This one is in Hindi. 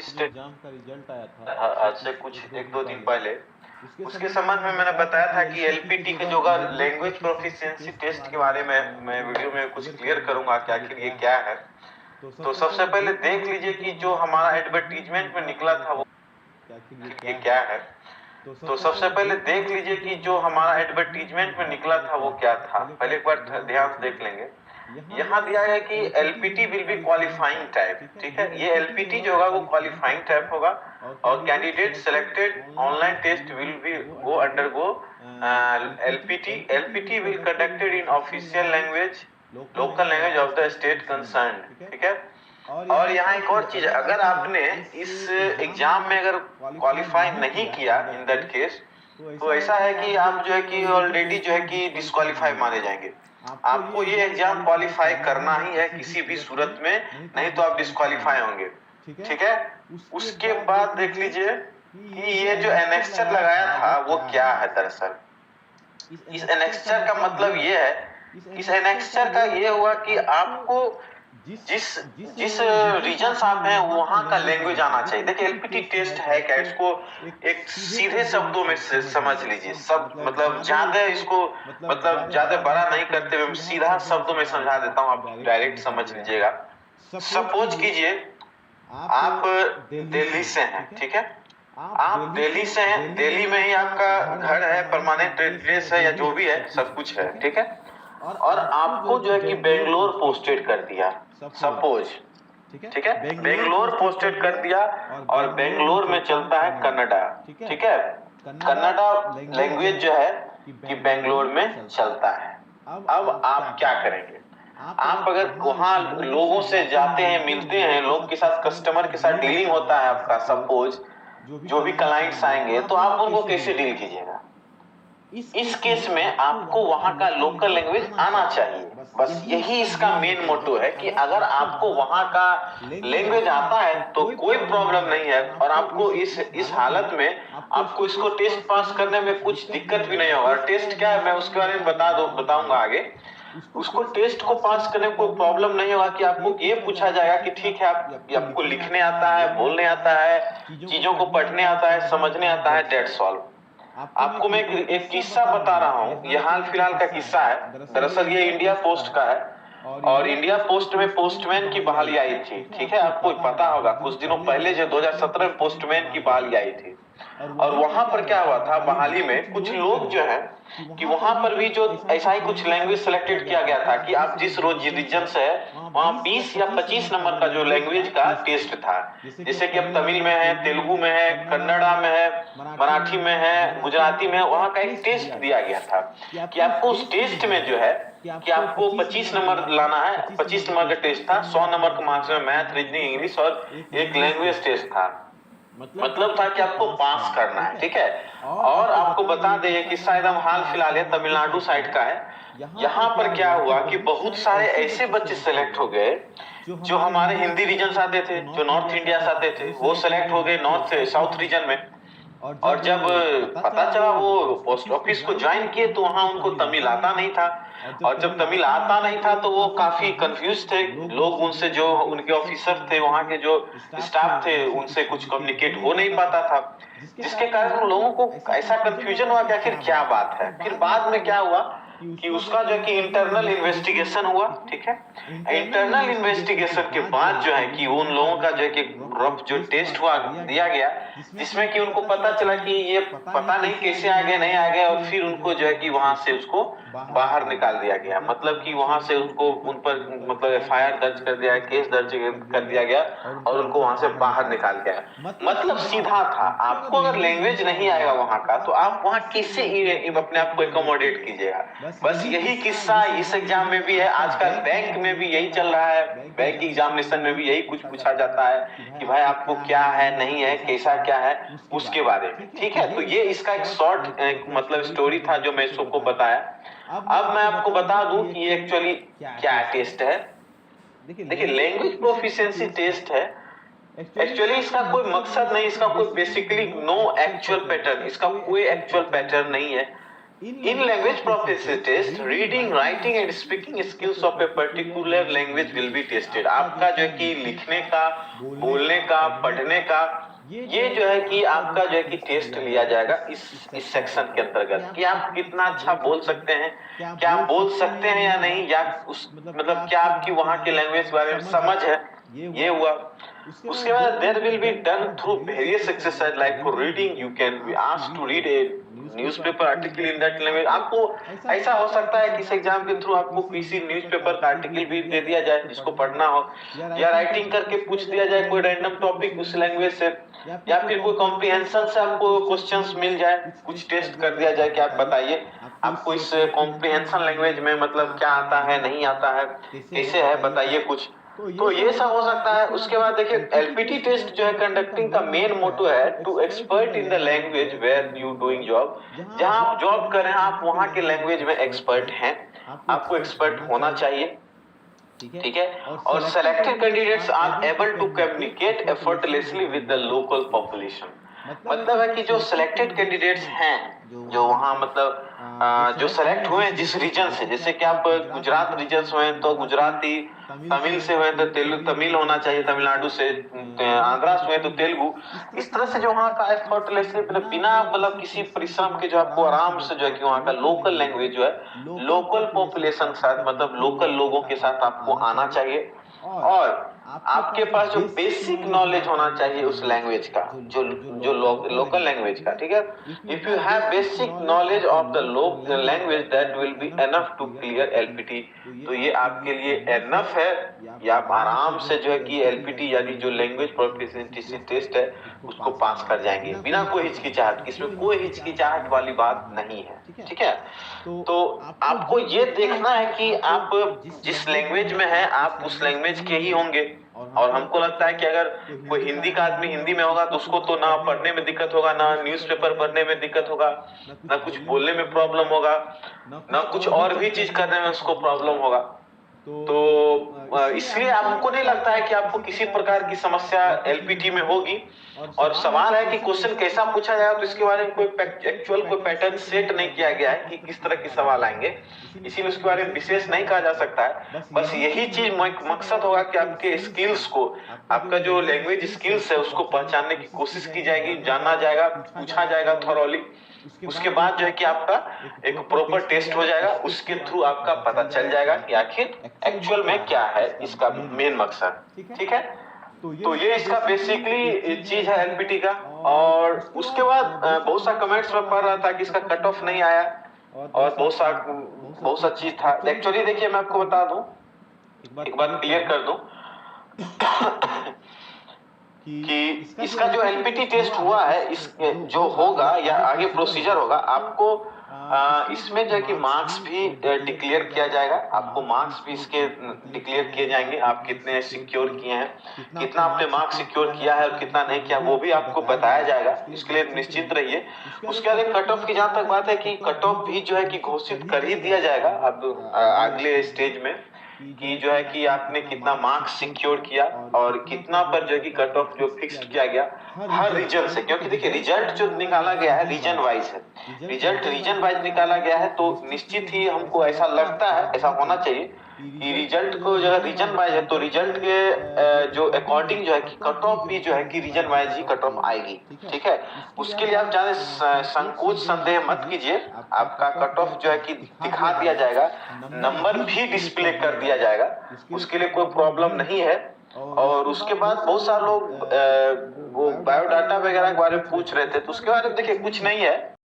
स्टेट एग्जाम का रिजल्ट आया था आज से कुछ एक दो दिन पहले उसके संबंध में मैंने बताया था कि एलपीटी के जो लैंग्वेज प्रोफिशिएंसी टेस्ट के बारे में मैं वीडियो में कुछ क्लियर करूंगा कि आखिर ये क्या है। तो सबसे पहले देख लीजिए कि जो हमारा एडवर्टीजमेंट में निकला था वो आखिर ये क्या है। तो तो सबसे पहले देख लीजिए कि जो हमारा एडवर्टीजमेंट में निकला था वो क्या था। पहले एक बार ध्यान से देख लेंगे। यहाँ दिया है कि LPT will be qualifying type. ठीक है, ये एलपीटी जो होगा वो क्वालिफाइंग टाइप होगा और candidate selected online test will be go undergo LPT will conducted in official language local language of the state concern. ठीक है, और यहाँ एक और चीज, अगर आपने इस एग्जाम में अगर क्वालिफाई नहीं किया इन दैट केस तो ऐसा है कि आप जो है कि ऑलरेडी जो है कि डिस्क्वालीफाई माने जाएंगे। आपको ये एग्जाम क्वालिफाई करना ही है किसी भी सूरत में, नहीं तो आप डिस्क्वालीफाई होंगे। ठीक है, उसके बाद देख लीजिए कि ये जो एनेक्स्चर लगाया था वो क्या है। दरअसल इस एनेक्स्चर का मतलब ये है, इस एनेक्स्चर का ये हुआ कि आपको जिस जिस रीजन आप हैं वहां का लैंग्वेज आना चाहिए। देखिए एलपीटी टेस्ट है क्या, इसको एक सीधे शब्दों में समझ लीजिए। सब मतलब ज्यादा इसको मतलब ज्यादा बड़ा नहीं करते हुए सीधा शब्दों में समझा देता हूं, आप डायरेक्ट समझ लीजिएगा। सपोज कीजिए आप दिल्ली से हैं। ठीक है, आप दिल्ली से हैं, दिल्ली में ही आपका घर है, परमानेंट एड्रेस है या जो भी है सब कुछ है। ठीक है, और आपको जो है कि बेंगलोर पोस्टेड कर दिया सपोज। ठीक है, बेंगलोर पोस्टेड कर दिया और बेंगलोर में चलता है कन्नडा। ठीक है, कन्नडा लैंग्वेज जो है कि बेंगलोर में चलता है। अब आप क्या करेंगे, आप अगर वहां लोगों से जाते हैं, मिलते हैं, लोग के साथ, कस्टमर के साथ डीलिंग होता है आपका, सपोज जो भी क्लाइंट्स आएंगे तो आप उनको कैसे डील कीजिएगा। इस केस में आपको वहां का लोकल लैंग्वेज आना चाहिए। बस यही इसका मेन मोटो है कि अगर आपको वहां का लैंग्वेज आता है तो कोई प्रॉब्लम नहीं है और आपको इस हालत में आपको इसको टेस्ट पास करने में कुछ दिक्कत भी नहीं होगा। टेस्ट क्या है मैं उसके बारे में बताऊंगा आगे। उसको टेस्ट को पास करने में कोई प्रॉब्लम नहीं होगा कि आपको ये पूछा जाएगा कि ठीक है आपको लिखने आता है, बोलने आता है, चीजों को पढ़ने आता है, समझने आता है, दैट्स ऑल। आपको मैं एक किस्सा बता रहा हूँ, ये हाल फिलहाल का किस्सा है। दरअसल ये इंडिया पोस्ट का है और इंडिया पोस्ट में पोस्टमैन की बहाली आई थी। ठीक है, आपको पता होगा कुछ दिनों पहले जो 2017 में पोस्टमैन की बहाली आई थी और वहां पर क्या हुआ था बहाली में, कुछ लोग जो है कि वहां पर भी जो ऐसा ही कुछ लैंग्वेज सिलेक्टेड किया गया था कि आप जिस रीजन से है वहां 20 या 25 नंबर का जो लैंग्वेज का टेस्ट था। जैसे कि अब तमिल में है, तेलुगु में है, कन्नड़ा में है, मराठी में है, गुजराती में है, वहां का एक टेस्ट दिया गया था कि आपको उस टेस्ट में जो है कि आपको 25 नंबर लाना है। 25 नंबर का टेस्ट था, 100 नंबर का मार्क्स में मैथ, रीजनिंग, इंग्लिश और एक लैंग्वेज टेस्ट था। मतलब था कि आपको पास करना है। ठीक है, और आपको बता दें कि शायद हम हाल फिलहाल है तमिलनाडु साइड का है, यहाँ पर क्या हुआ कि बहुत सारे ऐसे बच्चे सेलेक्ट हो गए जो हमारे हिंदी रीजन से आते थे, जो नॉर्थ इंडिया से आते थे, वो सेलेक्ट हो गए नॉर्थ साउथ रीजन में। और जब पता चला वो पोस्ट ऑफिस को ज्वाइन किए तो वहां उनको तमिल आता नहीं था और जब तमिल आता नहीं था तो वो काफी कंफ्यूज थे। लोग उनसे, जो उनके ऑफिसर थे, वहां के जो स्टाफ थे, उनसे कुछ कम्युनिकेट हो नहीं पाता था, जिसके कारण उन लोगों को ऐसा कंफ्यूजन हुआ कि आखिर क्या बात है। फिर बाद में क्या हुआ कि उसका जो है कि इंटरनल इन्वेस्टिगेशन हुआ। ठीक है, इंटरनल इन्वेस्टिगेशन के बाद जो है कि उन लोगों का जो है कि रफ जो टेस्ट हुआ दिया गया, जिसमें कि उनको पता चला कि ये पता नहीं कैसे आ गए, नहीं आ गए, और फिर उनको जो है कि वहां से उसको बाहर निकाल दिया गया। मतलब कि वहां से उनको उन पर मतलब एफआईआर दर्ज कर दिया, केस दर्ज कर दिया गया और उनको वहां से बाहर निकाल गया। मतलब सीधा था, आपको अगर लैंग्वेज नहीं आएगा वहां का तो आप वहां कैसे अपने आप को एकोमोडेट कीजिएगा। बस यही किस्सा इस एग्जाम में भी है, आजकल बैंक में भी यही चल रहा है, बैंक एग्जामिनेशन में भी यही कुछ पूछा जाता है कि भाई आपको क्या है, नहीं है, कैसा क्या है, उसके बारे में। ठीक है, तो ये इसका एक शॉर्ट मतलब स्टोरी था जो मैं सबको बताया। अब मैं आपको बता दूं कि एक्चुअली क्या टेस्ट है। देखिए लैंग्वेज प्रोफिशिएंसी टेस्ट है, एक्चुअली इसका कोई मकसद नहीं, इसका कोई बेसिकली नो एक्चुअल पैटर्न, इसका कोई एक्चुअल पैटर्न नहीं है। In language proficiency test, reading, writing and speaking skills of a particular language will be tested. आपका जो है कि लिखने का, बोलने का, पढ़ने का, ये जो है कि आपका जो है कि टेस्ट लिया जाएगा इस सेक्शन के अंतर्गत कि आप कितना अच्छा बोल सकते हैं, क्या आप बोल सकते हैं या नहीं, या उस मतलब क्या आपकी वहाँ के लैंग्वेज के बारे में समझ है, ये हुआ। उसके बाद there will be done through various exercise like for reading you can be asked to read a newspaper article in that language. आपको ऐसा हो सकता है कि इस एग्जाम के थ्रू आपको किसी न्यूज़पेपर का आर्टिकल भी दे दिया जाए जिसको पढ़ना हो, या राइटिंग करके पूछ दिया जाए कोई रैंडम टॉपिक उस लैंग्वेज से, या फिर कोई कॉम्प्रिहेंशन से आपको क्वेश्चंस मिल जाए, कुछ टेस्ट कर दिया जाए कि आप बताइए आपको इस कॉम्प्रिहेंशन लैंग्वेज में मतलब क्या आता है, नहीं आता है, कैसे है, बताइए कुछ। तो ये सब हो सकता है। उसके बाद देखिए एलपीटी टेस्ट जो है कंडक्टिंग का मेन मोटो है to expert in the language where you doing job. जहां आप जॉब कर रहे हैं आप वहां के लैंग्वेज में एक्सपर्ट हैं, आपको एक्सपर्ट होना चाहिए, ठीक है। और selected candidates are able to communicate effortlessly with the local population. मतलब है कि जो सिलेक्टेड कैंडिडेट्स हैं, जो वहाँ मतलब जो सेलेक्ट हुए हैं जिस रीजन से, जैसे कि आप गुजरात रीजन से हुए तो गुजराती, तमिल से हुए तो तमिल होना चाहिए, तमिलनाडु से, आंध्रा से हुए तो तेलुगु, इस तरह से जो वहाँ का एफर्टलेसली मतलब बिना मतलब किसी परिश्रम के जो आपको आराम से जो है कि वहाँ का लोकल लैंग्वेज जो है लोकल पॉपुलेशन के साथ मतलब लोकल लोगों के साथ आपको आना चाहिए, और आपके पास जो बेसिक नॉलेज होना चाहिए उस लैंग्वेज का, जो लोकल लैंग्वेज का, ठीक है। If you have basic knowledge of the local language that will be enough to clear LPT. तो ये आपके लिए एनफ है, या आप आराम से जो है कि एलपीटी यानी जो लैंग्वेज प्रोफिशिएंसी टेस्ट है उसको पास कर जाएंगे बिना कोई हिचकिचाहट। इसमें कोई हिचकिचाहट वाली बात नहीं है, ठीक है। तो आपको ये देखना है कि आप जिस लैंग्वेज में हैं आप उस लैंग्वेज के ही होंगे। और हमको लगता है कि अगर कोई हिंदी का आदमी हिंदी में होगा तो उसको तो ना पढ़ने में दिक्कत होगा, ना न्यूज़पेपर पढ़ने में दिक्कत होगा, ना कुछ बोलने में प्रॉब्लम होगा, ना कुछ और भी चीज करने में उसको प्रॉब्लम होगा। तो इसलिए हमको नहीं लगता है कि आपको किसी प्रकार की समस्या एलपीटी में होगी। और सवाल है कि क्वेश्चन कैसा पूछा जाएगा, तो इसके बारे में कोई एक्चुअल कोई पैटर्न सेट नहीं किया गया है कि किस तरह के सवाल आएंगे, इसीलिए उसके बारे में विशेष नहीं कहा जा सकता है। बस यही चीज मकसद होगा कि आपके स्किल्स को, आपका जो लैंग्वेज स्किल्स है उसको पहचानने की कोशिश की जाएगी, जानना जाएगा, पूछा जाएगा थॉरोली। उसके बाद जो है कि आपका एक प्रॉपर टेस्ट हो जाएगा, उसके थ्रू आपका पता चल जाएगा कि आखिर एक्चुअल में क्या है इसका मेन मकसद, ठीक है। तो ये इसका बेसिकली चीज है एलपीटी का। और उसके बाद बहुत सा कमेंट्स में पढ़ रहा था कि इसका कट ऑफ नहीं आया और बहुत सा चीज था। एक्चुअली देखिए मैं आपको बता दूं, एक बात क्लियर कर दूं कि इसका जो एलपीटी टेस्ट हुआ है, इस जो होगा या आगे प्रोसीजर होगा, आपको इसमें जो है कि मार्क्स भी डिक्लेयर किया जाएगा। आपको मार्क्स भी इसके डिक्लेयर किए जाएंगे, आप कितने सिक्योर किए हैं, कितना आपने मार्क्स सिक्योर किया है और कितना नहीं किया वो भी आपको बताया जाएगा, इसके लिए निश्चिंत रहिए। उसके बाद कट ऑफ की जहां तक बात है कि कट ऑफ भी जो है कि घोषित कर ही दिया जाएगा अब अगले स्टेज में, कि जो है कि आपने कितना मार्क्स सिक्योर किया और कितना पर जो है कि कट ऑफ जो फिक्स्ड किया गया हर रीजन से। क्योंकि देखिए रिजल्ट जो निकाला गया है रीजन वाइज है, रिजल्ट रीजन वाइज निकाला गया है, तो निश्चित ही हमको ऐसा लगता है, ऐसा होना चाहिए कि रिजल्ट को जो है रीजन वाइज है तो रिजल्ट के जो अकॉर्डिंग जो है कि कट ऑफ भी जो है कि रीजन वाइज ही कट ऑफ आएगी, ठीक है। उसके लिए आप ज्यादा संकोच संदेह मत कीजिए, आपका कट ऑफ जो है कि दिखा दिया जाएगा, नंबर भी डिस्प्ले कर दिया जाएगा, उसके लिए कोई प्रॉब्लम नहीं है। और उसके बाद बहुत सारे लोग वो बायोडाटा वगैरह के बारे में पूछ रहे थे, तो उसके बारे में देखिए कुछ नहीं है,